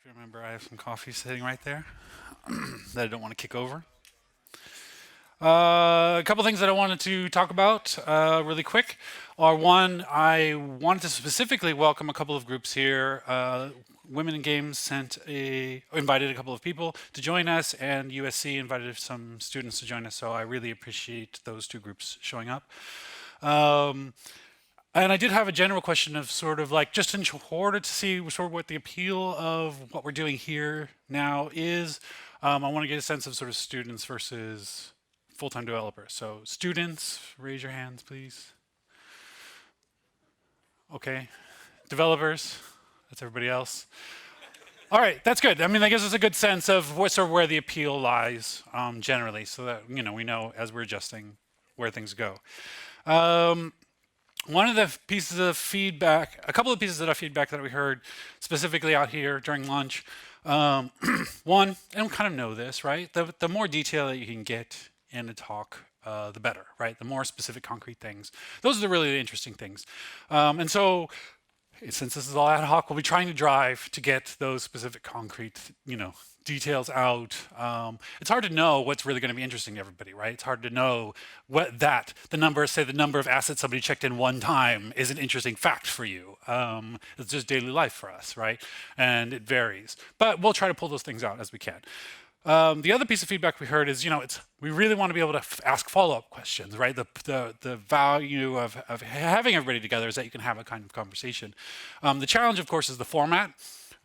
you remember, I have some coffee sitting right there that I don't want to kick over. A couple things that I wanted to talk about really quick are one, I wanted to specifically welcome a couple of groups here. Women in Games invited a couple of people to join us, and USC invited some students to join us. So I really appreciate those two groups showing up. Um, and I did have a general question of sort of like just in order to see sort of what the appeal of what we're doing here now is. I want to get a sense of sort of students versus full-time developers. So students, raise your hands, please. Okay. Developers, that's everybody else. All right, that's good. I mean, that gives us a good sense of what sort of where the appeal lies generally, so that we know as we're adjusting where things go. Um, One of the pieces of feedback, a couple of pieces of feedback that we heard specifically out here during lunch. One, and we kind of know this, right? The more detail that you can get in a talk, the better, right? The more specific, concrete things. Those are the really interesting things. And so, since this is all ad hoc, we'll be trying to drive to get those specific, concrete, details out. It's hard to know what's really going to be interesting to everybody, right? It's hard to know the number of assets somebody checked in one time is an interesting fact for you. It's just daily life for us, right? And it varies, but we'll try to pull those things out as we can. The other piece of feedback we heard is, we really want to be able to ask follow-up questions, right? The value of having everybody together is that you can have a kind of conversation. The challenge, of course, is the format.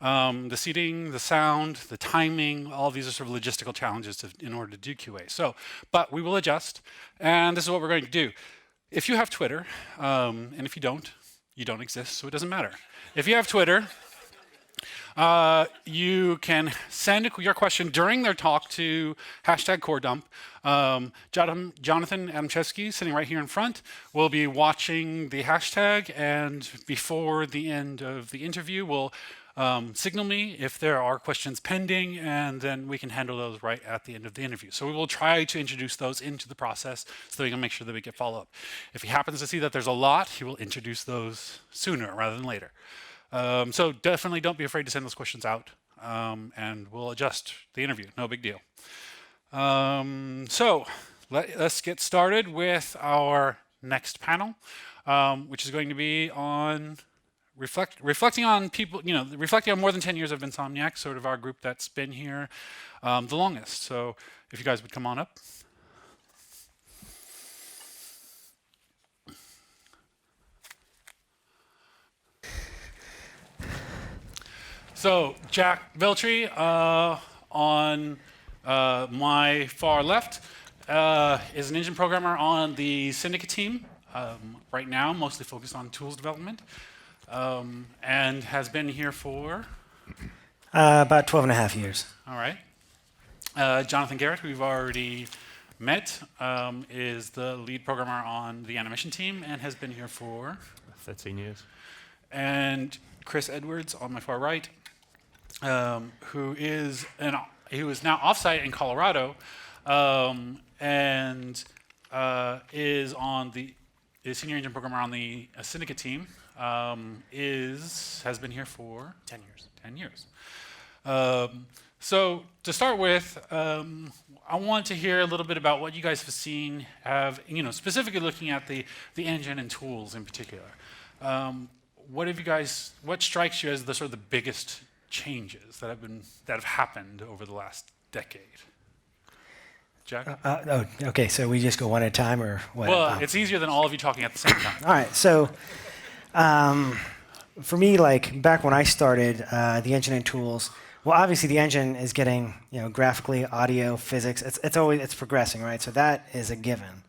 The seating, the sound, the timing, all of these are sort of logistical challenges in order to do QA. But we will adjust, and this is what we're going to do. If you have Twitter, and if you don't exist, so it doesn't matter. If you have Twitter, you can send your question during their talk to #CoreDump. Jonathan Adamczewski, sitting right here in front, will be watching the hashtag, and before the end of the interview, will signal me if there are questions pending, and then we can handle those right at the end of the interview. So we will try to introduce those into the process so that we can make sure that we get follow-up. If he happens to see that there's a lot, he will introduce those sooner rather than later. So definitely don't be afraid to send those questions out, and we'll adjust the interview. No big deal. So let's get started with our next panel, which is going to be on reflecting on people, reflecting on more than 10 years of Insomniac, sort of our group that's been here the longest. So if you guys would come on up. So Giac Veltri on my far left is an engine programmer on the Syndicate team right now, mostly focused on tools development, and has been here for? About 12 and a half years. All right. Jonathan Garrett, who we've already met, is the lead programmer on the animation team and has been here for? 13 years. And Chris Edwards on my far right, who is now offsite in Colorado, and is senior engine programmer on the Syndicate team. Has been here for 10 years. 10 years. So to start with, I want to hear a little bit about what you guys have seen, specifically looking at the engine and tools in particular. What strikes you as the sort of the biggest changes that have happened over the last decade? Giac? Okay, so we just go one at a time, or what? Well, it's easier than all of you talking at the same time. All right, so for me, like back when I started the engine and tools, well, obviously the engine is getting, graphically, audio, physics. It's progressing, right? So that is a given.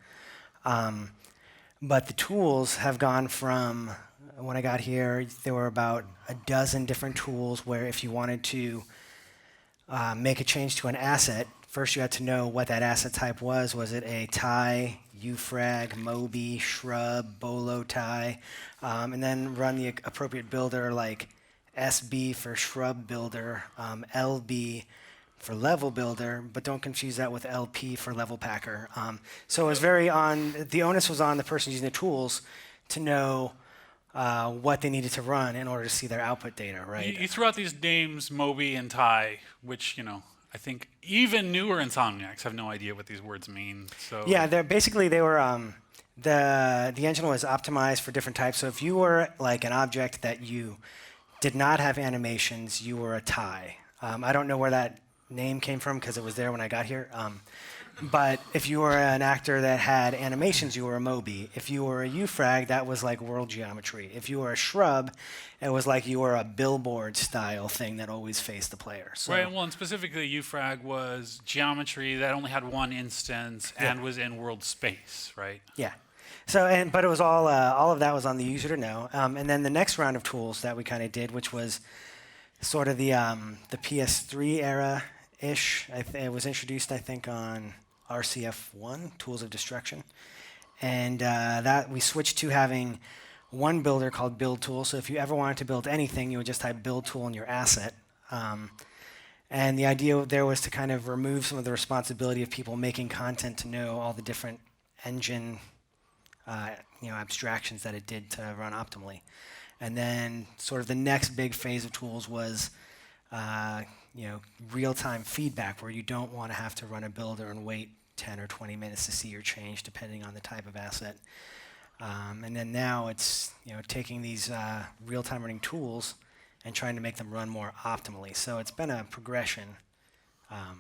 But the tools have gone from, when I got here, there were about a dozen different tools where if you wanted to make a change to an asset, first you had to know what that asset type was. Was it a tie, UFrag, Mobi, Shrub, Bolo tie? And then run the appropriate builder like SB for Shrub Builder, LB for Level Builder, but don't confuse that with LP for Level Packer. So it was the onus was on the person using the tools to know what they needed to run in order to see their output data, right? You threw out these names, Moby and Ty, which, I think even newer Insomniacs have no idea what these words mean. So Yeah, they were the engine was optimized for different types. So if you were like an object that you did not have animations, you were a Ty. I don't know where that name came from because it was there when I got here. But if you were an actor that had animations, you were a Moby. If you were a UFrag, that was like world geometry. If you were a shrub, it was like you were a billboard style thing that always faced the player. So, right, well, and specifically UFrag was geometry that only had one instance and was in world space, right? yeah. So, but it was all of that was on the user to know. And then the next round of tools that we kind of did, which was sort of the PS3 era-ish. It was introduced, I think, on RCF1, Tools of Destruction. And that we switched to having one builder called build tool. So if you ever wanted to build anything, you would just type build tool in your asset. And the idea there was to kind of remove some of the responsibility of people making content to know all the different engine abstractions that it did to run optimally. And then sort of the next big phase of tools was real-time feedback, where you don't want to have to run a builder and wait 10 or 20 minutes to see your change depending on the type of asset. And then now it's taking these real-time running tools and trying to make them run more optimally. So it's been a progression. All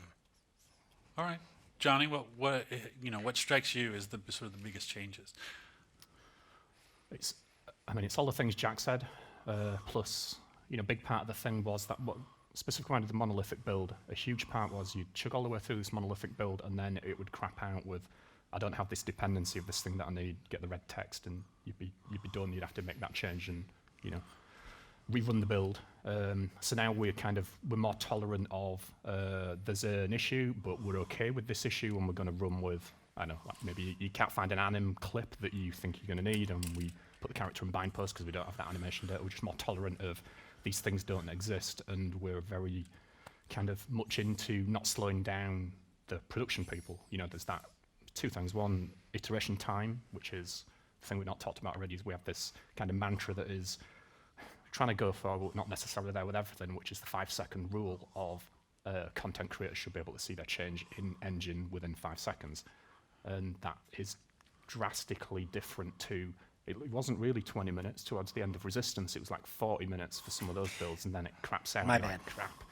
right, Johnny, what strikes you as the sort of the biggest changes? It's all the things Giac said, plus, big part of the thing was that what specifically around the monolithic build, a huge part was you'd chug all the way through this monolithic build and then it would crap out with, I don't have this dependency of this thing that I need, get the red text, and you'd be done. You'd have to make that change and, rerun the build. So now we're more tolerant of, there's an issue, but we're okay with this issue and we're going to run with, I don't know, like maybe you can't find an anim clip that you think you're going to need, and we put the character in bind post because we don't have that animation data. We're just more tolerant of these things don't exist, and we're very kind of much into not slowing down the production people. There's that two things. One, iteration time, which is the thing we've not talked about already, is we have this kind of mantra that is trying to go for, but not necessarily there with everything, which is the 5-second rule of content creators should be able to see their change in engine within 5 seconds. And that is drastically different to, it wasn't really 20 minutes towards the end of Resistance, it was like 40 minutes for some of those builds, and then it craps out. My bad. Like crap.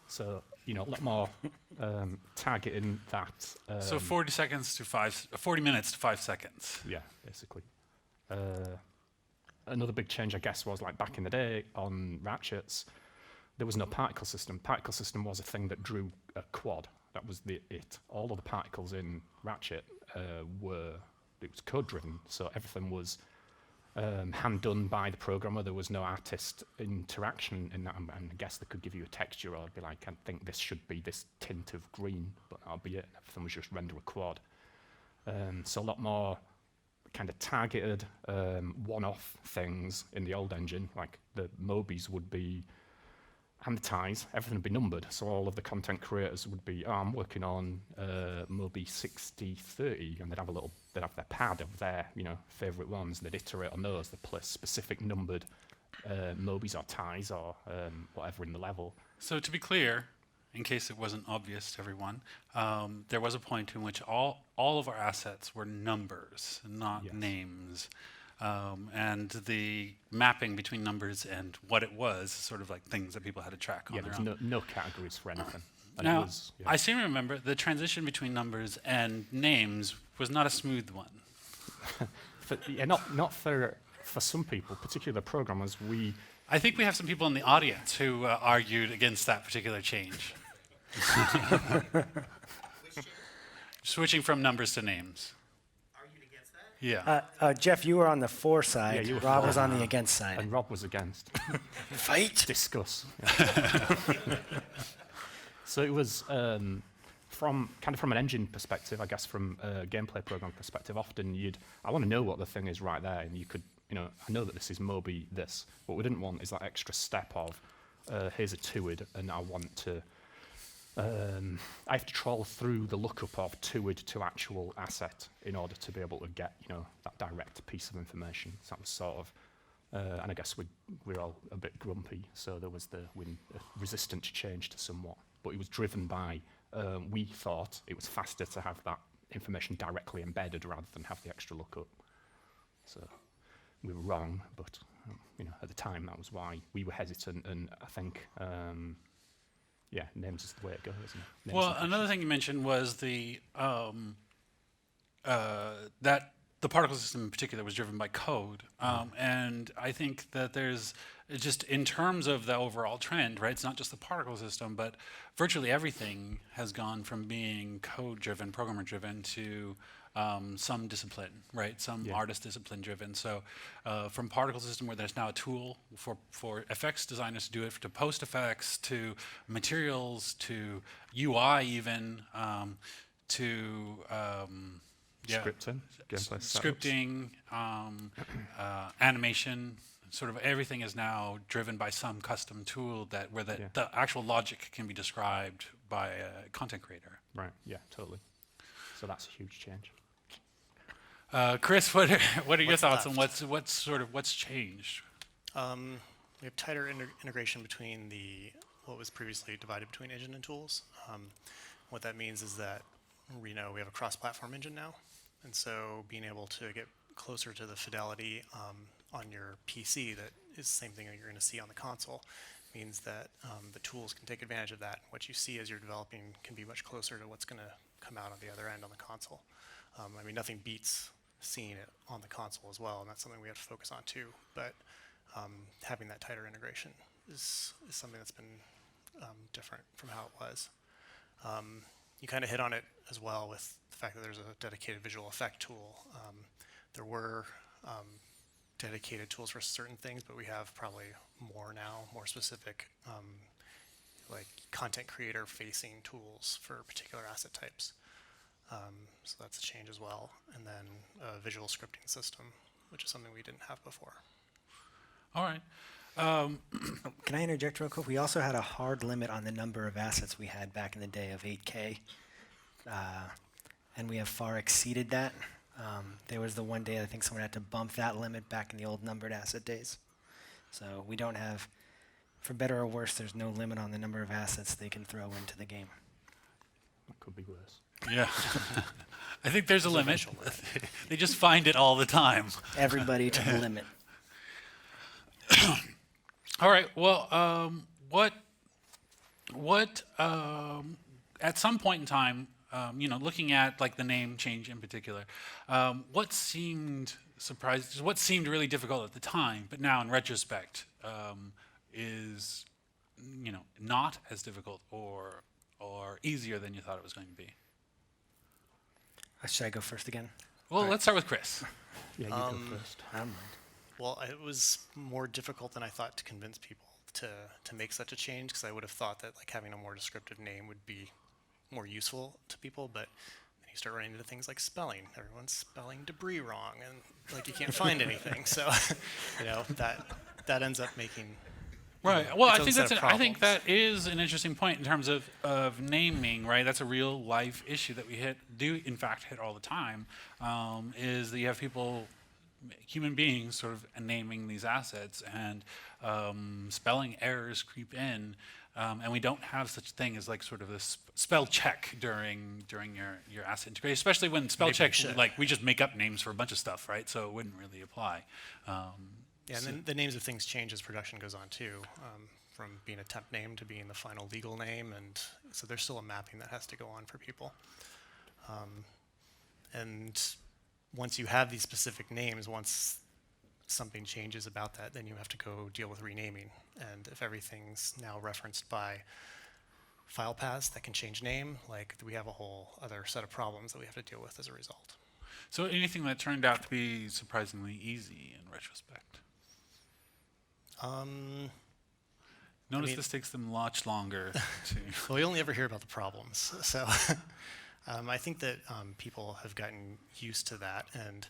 So, a lot more targeting that. So 40 minutes to 5 seconds. Yeah, basically. Another big change, I guess, was like back in the day on Ratchets, there was no particle system. Particle system was a thing that drew a quad. That was it. All of the particles in Ratchet it was code driven, so everything was hand done by the programmer. There was no artist interaction in that, and I guess they could give you a texture or be like, I think this should be this tint of green, but that'll be it. Everything was just render a quad. So a lot more kind of targeted one-off things in the old engine, like the Mobies would be, and the ties, everything would be numbered. So all of the content creators would be, I'm working on Moby 6030, and they'd have their pad of their, favorite ones. They'd iterate on those. They'd place specific numbered Mobies or ties or whatever in the level. So to be clear, in case it wasn't obvious to everyone, there was a point in which all of our assets were numbers, not names. And the mapping between numbers and what it was sort of like things that people had to track on their own. There's no categories for anything. And now, I seem to remember the transition between numbers and names was not a smooth one. Not for some people, particularly the programmers. I think we have some people in the audience who argued against that particular change. Switching from numbers to names. Yeah. Jeff, you were on the for side. Yeah, Rob was on the against side. And Rob was against. Fight! Discuss. So it was from an engine perspective, I guess from a gameplay program perspective, often I want to know what the thing is right there, and you could, I know that this is Moby this. What we didn't want is that extra step of, here's a TUID, and I want to, I have to trawl through the lookup of TUID to actual asset in order to be able to get, that direct piece of information. So that was sort of And I guess we're all a bit grumpy, so there was we're resistant to change to somewhat. But it was driven by, we thought it was faster to have that information directly embedded rather than have the extra lookup. So we were wrong, but at the time that was why we were hesitant, and I think, names is the way it goes, isn't it? Names Well, another thing you mentioned was that the particle system in particular was driven by code. And I think that there's just in terms of the overall trend, right? It's not just the particle system, but virtually everything has gone from being code driven, programmer driven to some discipline, right? Some artist discipline driven. So from particle system where there's now a tool for effects designers to do it, to post effects, to materials, to UI even, to scripting, gameplay setups. scripting, animation, sort of everything is now driven by some custom tool where the actual logic can be described by a content creator. Right, yeah, totally. So that's a huge change. Chris, what are your thoughts on what's changed? We have tighter integration between what was previously divided between engine and tools. What that means is that we have a cross-platform engine now, and so being able to get closer to the fidelity on your PC that is the same thing that you're going to see on the console means that the tools can take advantage of that. What you see as you're developing can be much closer to what's going to come out on the other end on the console. Nothing beats seeing it on the console as well, and that's something we have to focus on too. But having that tighter integration is something that's been different from how it was. You kind of hit on it as well with the fact that there's a dedicated visual effect tool. There were dedicated tools for certain things, but we have probably more now, more specific, like content creator facing tools for particular asset types. So that's a change as well. And then a visual scripting system, which is something we didn't have before. All right. Can I interject real quick? We also had a hard limit on the number of assets we had back in the day of 8K, and we have far exceeded that. There was the one day I think someone had to bump that limit back in the old numbered asset days. So we don't have, for better or worse, there's no limit on the number of assets they can throw into the game. That could be worse. Yeah. I think there's a limit. They just find it all the time. Everybody to the limit. All right. Well, at some point in time, looking at like the name change in particular, what seemed really difficult at the time, but now in retrospect, is not as difficult or easier than you thought it was going to be. Should I go first again? Well, let's start with Chris. Yeah, you go first. I don't mind. Well, it was more difficult than I thought to convince people to make such a change, because I would have thought that like having a more descriptive name would be more useful to people, but then you start running into things like spelling. Everyone's spelling debris wrong, and like you can't find anything. So, that ends up making Right. Well, its own set of I think problems. that is an interesting point in terms of naming. Right. That's a real life issue that we do in fact hit all the time. Is that you have people, human beings, sort of naming these assets, and spelling errors creep in, and we don't have such a thing as like sort of this spell check during your asset integration, especially when spell Maybe we check, should. like we just make up names for a bunch of stuff, right? So it wouldn't really apply. Yeah, and then the names of things change as production goes on too, from being a temp name to being the final legal name, and so there's still a mapping that has to go on for people. And once you have these specific names, once something changes about that, then you have to go deal with renaming. And if everything's now referenced by file paths that can change name, like we have a whole other set of problems that we have to deal with as a result. So anything that turned out to be surprisingly easy in retrospect. Notice this takes them much longer to. Well, we only ever hear about the problems, so I think that people have gotten used to that, and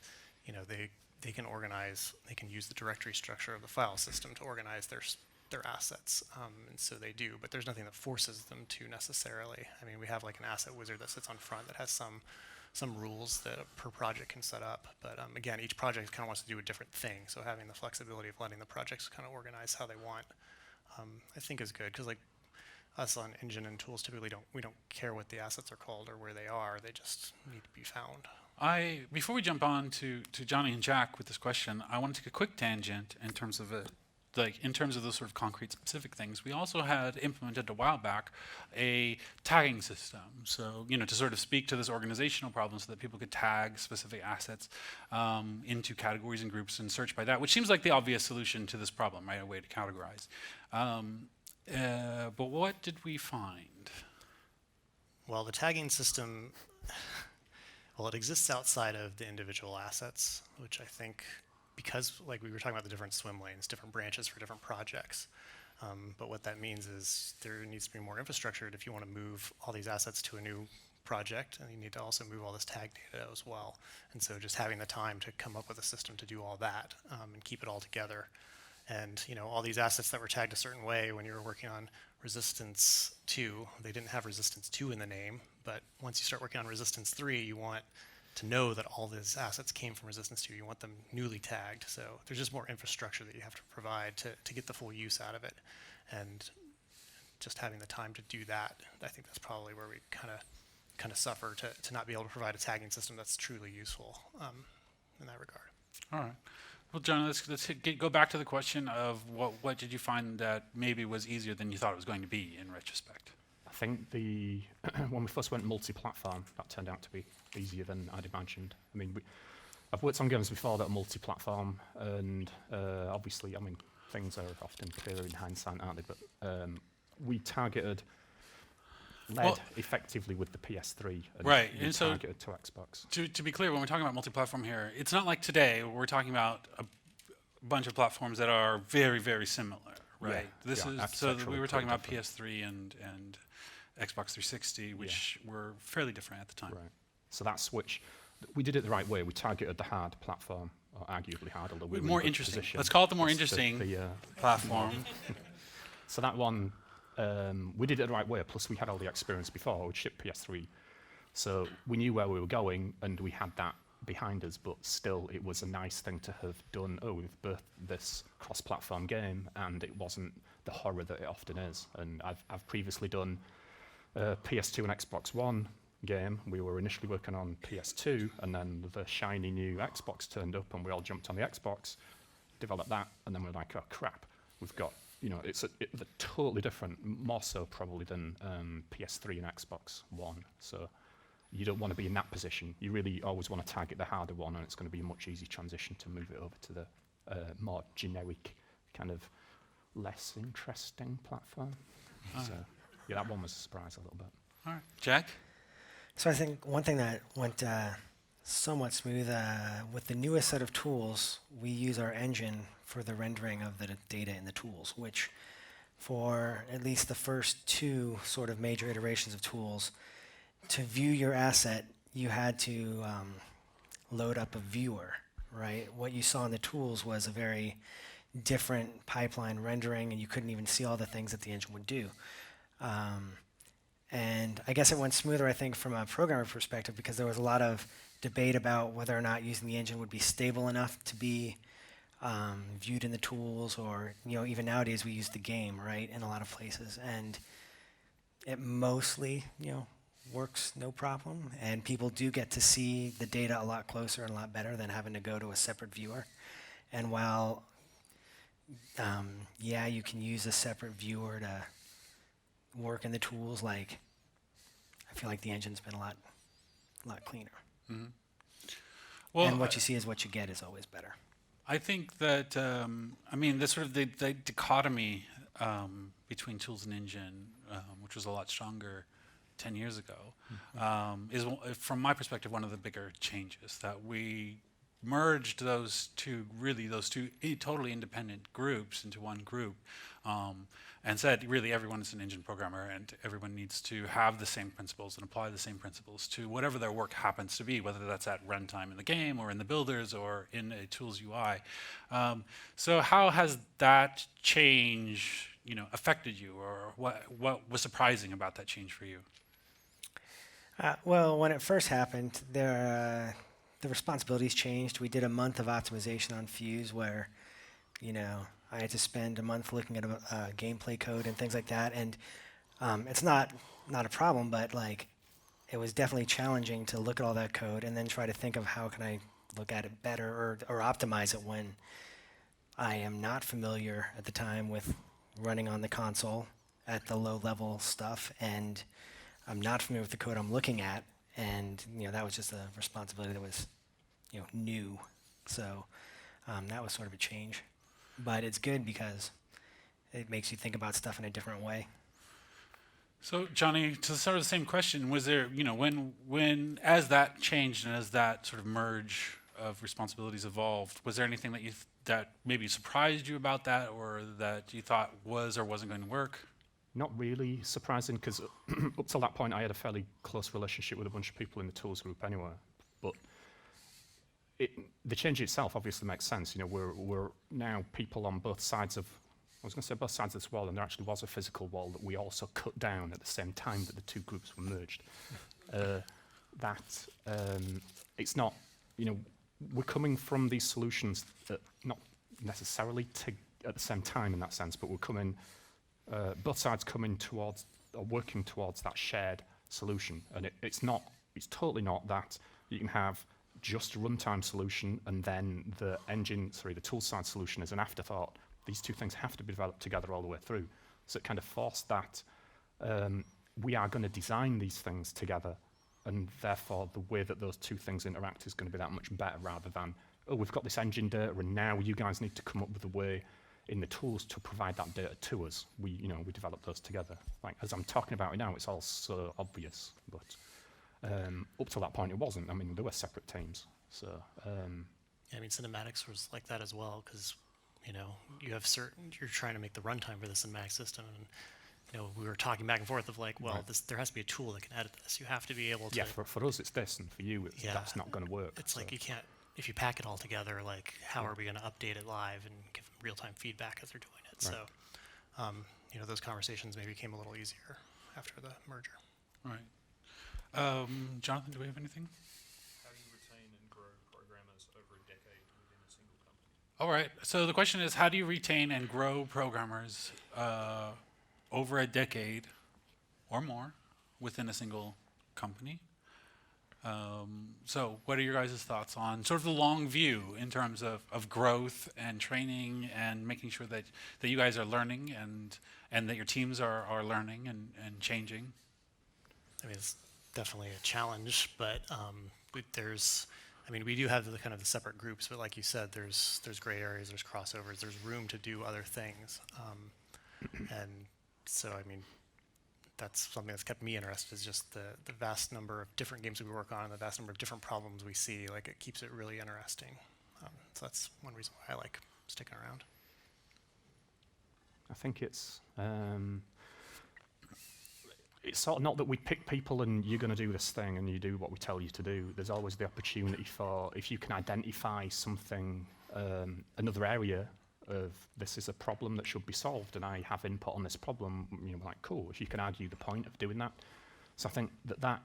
they can organize, they can use the directory structure of the file system to organize their assets, and so they do. But there's nothing that forces them to necessarily. I mean, we have like an asset wizard that sits on front that has some some rules that per project can set up. But again, each project kind of wants to do a different thing. So having the flexibility of letting the projects kind of organize how they want, I think is good. Because like us on engine and tools typically we don't care what the assets are called or where they are. They just need to be found. Before we jump on to Johnny and Jack with this question, I want to take a quick tangent in terms of those sort of concrete specific things. We also had implemented a while back a tagging system. So, to sort of speak to this organizational problem so that people could tag specific assets into categories and groups and search by that, which seems like the obvious solution to this problem, right? A way to categorize. But what did we find? Well, the tagging system, well, it exists outside of the individual assets, which I think, because like we were talking about the different swim lanes, different branches for different projects. But what that means is there needs to be more infrastructure if you want to move all these assets to a new project, and you need to also move all this tag data as well. And so just having the time to come up with a system to do all that and keep it all together. And all these assets that were tagged a certain way when you were working on Resistance 2, they didn't have Resistance 2 in the name, but once you start working on Resistance 3, you want to know that all these assets came from Resistance 2. You want them newly tagged. So there's just more infrastructure that you have to provide to get the full use out of it. And just having the time to do that, I think that's probably where we kind of suffer to not be able to provide a tagging system that's truly useful in that regard. All right. Well, John, let's go back to the question of what did you find that maybe was easier than you thought it was going to be in retrospect? I think when we first went multi-platform, that turned out to be easier than I'd imagined. I mean, I've worked on games before that are multi-platform, and obviously, I mean, things are often clearer in hindsight, aren't they? But we led effectively with the PS3, and right, we and so targeted to Xbox. To be clear, when we're talking about multi-platform here, it's not like today we're talking about a bunch of platforms that are very, very similar, right? We were talking about PS3 and Xbox 360, which were fairly different at the time. Right. So that switch, we did it the right way. We targeted the hard platform, or arguably hard, although we were more in a good interesting. position. Let's call it the more interesting platform. So that one, we did it the right way. Plus, we had all the experience before. We'd shipped PS3, so we knew where we were going, and we had that behind us. But still, it was a nice thing to have done. Oh, we've birthed this cross-platform game, and it wasn't the horror that it often is. And I've previously done PS2 and Xbox One game. We were initially working on PS2, and then the shiny new Xbox turned up, and we all jumped on the Xbox, developed that, and then we're like, oh crap, we've got, it's totally different, more so probably than PS3 and Xbox One. So you don't want to be in that position. You really always want to target the harder one, and it's going to be a much easier transition to move it over to the more generic, kind of less interesting platform. So yeah, that one was a surprise a little bit. All right, Jack? So I think one thing that went somewhat smooth, with the newest set of tools, we use our engine for the rendering of the data in the tools, which for at least the first two sort of major iterations of tools, to view your asset, you had to load up a viewer, right? What you saw in the tools was a very different pipeline rendering, and you couldn't even see all the things that the engine would do. And I guess it went smoother, I think, from a programmer perspective, because there was a lot of debate about whether or not using the engine would be stable enough to be viewed in the tools, or even nowadays we use the game, right, in a lot of places, and it mostly works no problem, and people do get to see the data a lot closer and a lot better than having to go to a separate viewer. And while you can use a separate viewer to work in the tools, I feel like the engine's been a lot cleaner. Mm-hmm. Well, and what you see is what you get is always better. I think that the sort of the dichotomy between tools and engine, which was a lot stronger 10 years ago, is from my perspective one of the bigger changes, that we merged those two totally independent groups into one group, and said really everyone is an engine programmer, and everyone needs to have the same principles and apply the same principles to whatever their work happens to be, whether that's at runtime in the game or in the builders or in a tool's UI. So how has that change affected you, or what was surprising about that change for you? Well, when it first happened, the responsibilities changed. We did a month of optimization on Fuse where, I had to spend a month looking at a gameplay code and things like that. And it's not a problem, but like it was definitely challenging to look at all that code and then try to think of how can I look at it better or optimize it when I am not familiar at the time with running on the console at the low level stuff, and I'm not familiar with the code I'm looking at, and that was just a responsibility that was new. So that was sort of a change, but it's good because it makes you think about stuff in a different way. So, Johnny, to sort of the same question, was there, when as that changed and as that sort of merge of responsibilities evolved, was there anything that maybe surprised you about that, or that you thought was or wasn't going to work? Not really surprising, because up till that point I had a fairly close relationship with a bunch of people in the tools group anyway. But the change itself obviously makes sense. We're now people on both sides of, I was going to say both sides of this wall, and there actually was a physical wall that we also cut down at the same time that the two groups were merged. It's not, we're coming from these solutions that not necessarily at the same time in that sense, but we're coming, both sides coming towards or working towards that shared solution. And it's totally not that you can have just a runtime solution and then the tool side solution is an afterthought. These two things have to be developed together all the way through. So it kind of forced that we are going to design these things together, and therefore the way that those two things interact is going to be that much better, rather than, oh, we've got this engine data and now you guys need to come up with a way in the tools to provide that data to us. We develop those together. Like, as I'm talking about it now, it's all so obvious, but up to that point it wasn't. I mean, there were separate teams. So Yeah, I mean, cinematics was like that as well, because you're trying to make the runtime for the cinematic system, and we were talking back and forth of like, well, Right. there has to be a tool that can edit this. You have to be able to. Yeah, for us it's this, and for you that's not going to work. It's so. like you can't, if you pack it all together, like how are we going to update it live and give them real-time feedback as they're doing it? Right. So, those conversations maybe became a little easier after the merger. Right. Jonathan, do we have anything? How do you retain and grow programmers over a decade within a single company? All right. So the question is, how do you retain and grow programmers over a decade or more within a single company? So what are your guys' thoughts on sort of the long view in terms of growth and training and making sure that you guys are learning and that your teams are learning and changing? I mean, it's definitely a challenge, but we do have the kind of the separate groups, but like you said, there's gray areas, there's crossovers, there's room to do other things, and so I mean, that's something that's kept me interested, is just the vast number of different games we work on and the vast number of different problems we see. Like, it keeps it really interesting. So that's one reason why I like sticking around. I think it's sort of not that we pick people and you're going to do this thing and you do what we tell you to do. There's always the opportunity for, if you can identify something, another area of this is a problem that should be solved and I have input on this problem, like, cool, if you can argue the point of doing that. So I think that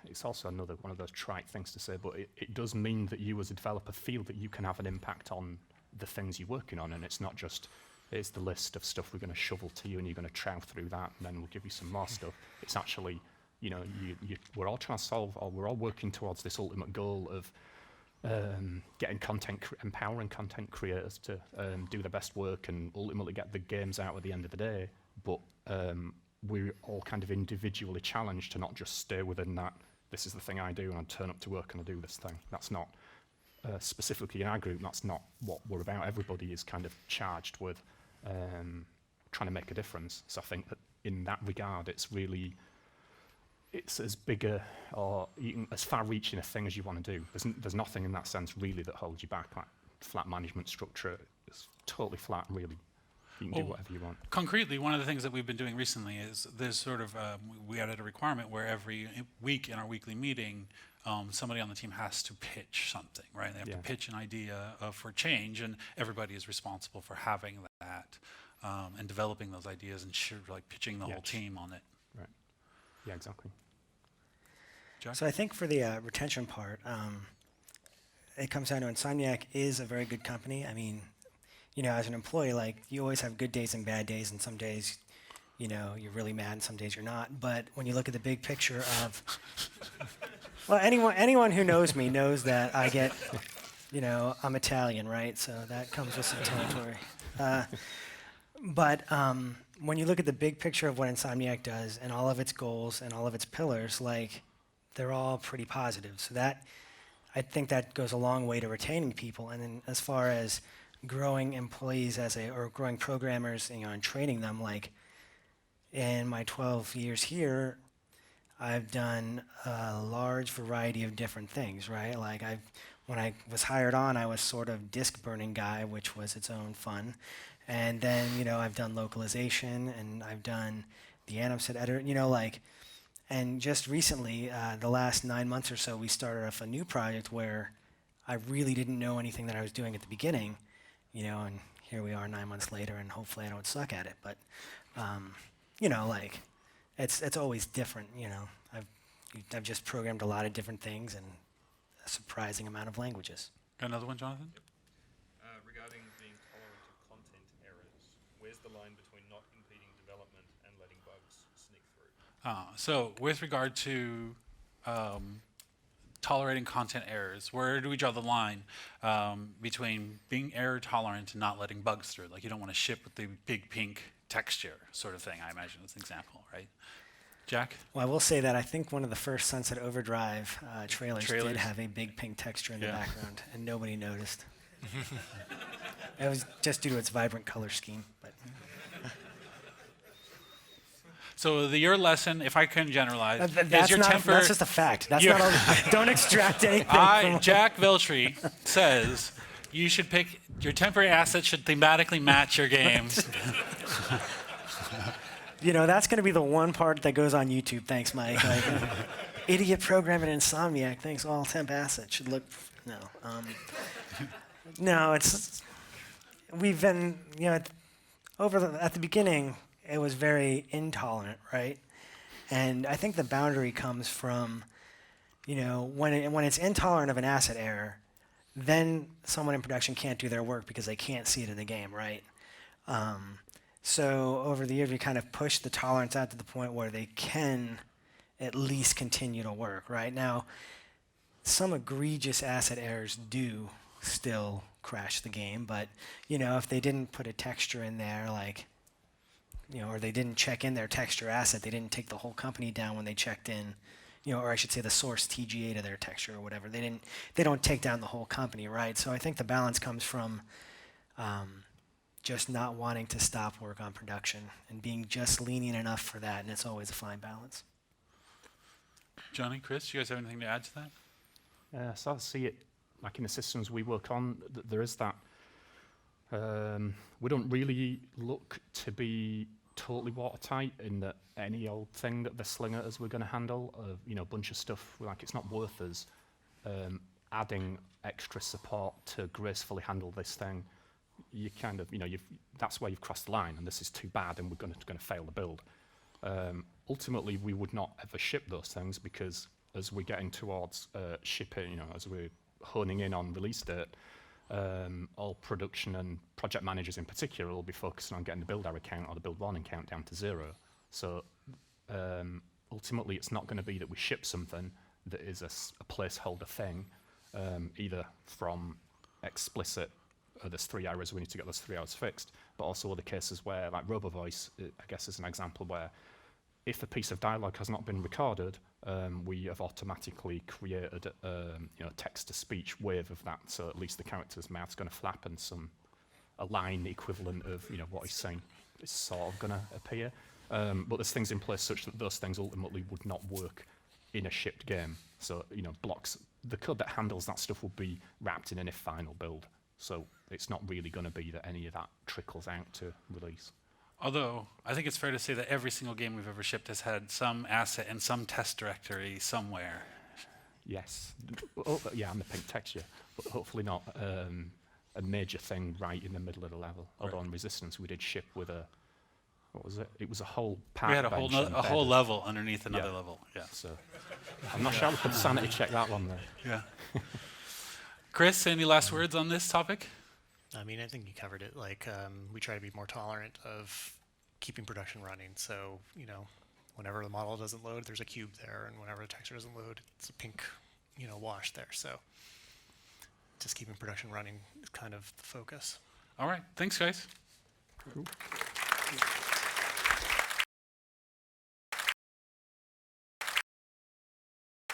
it's also another one of those trite things to say, but it does mean that you as a developer feel that you can have an impact on the things you're working on, and it's not just, here's the list of stuff we're going to shovel to you and you're going to trow through that and then we'll give you some more stuff. It's actually, we're all trying to solve, or we're all working towards this ultimate goal of getting empowering content creators to do their best work and ultimately get the games out at the end of the day. But we're all kind of individually challenged to not just stay within that, this is the thing I do and I turn up to work and I do this thing. That's not, specifically in our group, that's not what we're about. Everybody is kind of charged with trying to make a difference. So I think that in that regard, it's as big or as far-reaching a thing as you want to do. There's nothing in that sense really that holds you back. Like flat management structure is totally flat, really. You can do whatever you want. Concretely, one of the things that we've been doing recently is there's sort of, we added a requirement where every week in our weekly meeting, somebody on the team has to pitch something, right? They have to pitch an idea for change, and everybody is responsible for having that and developing those ideas and pitching the whole team on it. Right. Yeah, exactly. Giac? So I think for the retention part, it comes down to Insomniac is a very good company. I mean, as an employee, like you always have good days and bad days, and some days, you're really mad, and some days you're not. But when you look at the big picture of, well, anyone who knows me knows that I get, I'm Italian, right? So that comes with some territory. But when you look at the big picture of what Insomniac does and all of its goals and all of its pillars, like they're all pretty positive. So I think that goes a long way to retaining people. And then as far as growing employees or growing programmers, and training them, like in my 12 years here, I've done a large variety of different things, right? Like when I was hired on, I was sort of disk burning guy, which was its own fun. And then, I've done localization and I've done the Animset editor, and just recently, the last 9 months or so, we started off a new project where I really didn't know anything that I was doing at the beginning, and here we are 9 months later, and hopefully I don't suck at it. But, it's always different, I've just programmed a lot of different things and a surprising amount of languages. Got another one, Jonathan? Regarding being tolerant of content errors, where's the line between not impeding development and letting bugs sneak through? So with regard to tolerating content errors, where do we draw the line between being error tolerant and not letting bugs through? Like you don't want to ship with the big pink texture sort of thing, I imagine is an example, right? Giac? Well, I will say that I think one of the first Sunset Overdrive trailers did have a big pink texture in the background, and nobody noticed. It was just due to its vibrant color scheme. But So your lesson, if I can generalize, that's is your temper. That's just a fact. That's not all. Don't extract anything. Giac Veltri says you should pick your temporary assets should thematically match your games. That's going to be the one part that goes on YouTube. Thanks, Mike. Like, idiot programming Insomniac thinks all temp assets should look. No. No, we've been, at the beginning, it was very intolerant, right? And I think the boundary comes from, when it's intolerant of an asset error, then someone in production can't do their work because they can't see it in the game, right? So over the years, we kind of pushed the tolerance out to the point where they can at least continue to work, right? Now, some egregious asset errors do still crash the game, but, if they didn't put a texture in there, like, or they didn't check in their texture asset, they didn't take the whole company down when they checked in, or I should say the source TGA to their texture or whatever. They don't take down the whole company, right? So I think the balance comes from just not wanting to stop work on production and being just lenient enough for that, and it's always a fine balance. Johnny, Chris, you guys have anything to add to that? So I see it like in the systems we work on, there is that. We don't really look to be totally watertight in that any old thing that the slinger us we're going to handle, a bunch of stuff like it's not worth us adding extra support to gracefully handle this thing. You kind of, that's where you've crossed the line, and this is too bad, and we're going to fail the build. Ultimately, we would not ever ship those things because as we're getting towards shipping, as we're honing in on release date, all production and project managers in particular will be focusing on getting the build error count or the build warning count down to 0. So ultimately, it's not going to be that we ship something that is a placeholder thing, either from explicit, there's 3 errors, we need to get those 3 errors fixed, but also other cases where, like RoboVoice, I guess is an example where if a piece of dialogue has not been recorded, we have automatically created a text-to-speech wave of that, so at least the character's mouth's going to flap and a line equivalent of what he's saying is sort of going to appear. But there's things in place such that those things ultimately would not work in a shipped game. So blocks, the code that handles that stuff will be wrapped in an if final build. So it's not really going to be that any of that trickles out to release. Although, I think it's fair to say that every single game we've ever shipped has had some asset and some test directory somewhere. Yes. Yeah, and the pink texture, but hopefully not a major thing right in the middle of the level. Although on Resistance, we did ship with what was it? It was a whole part. We had a whole level underneath another level. Yeah. So I'm not sure we could sanity check that one there. Yeah. Chris, any last words on this topic? I mean, I think you covered it. Like, we try to be more tolerant of keeping production running. So, you know, whenever the model doesn't load, there's a cube there, and whenever the texture doesn't load, it's a pink, you know, wash there. So, just keeping production running is kind of the focus. All right. Thanks, guys. Cool.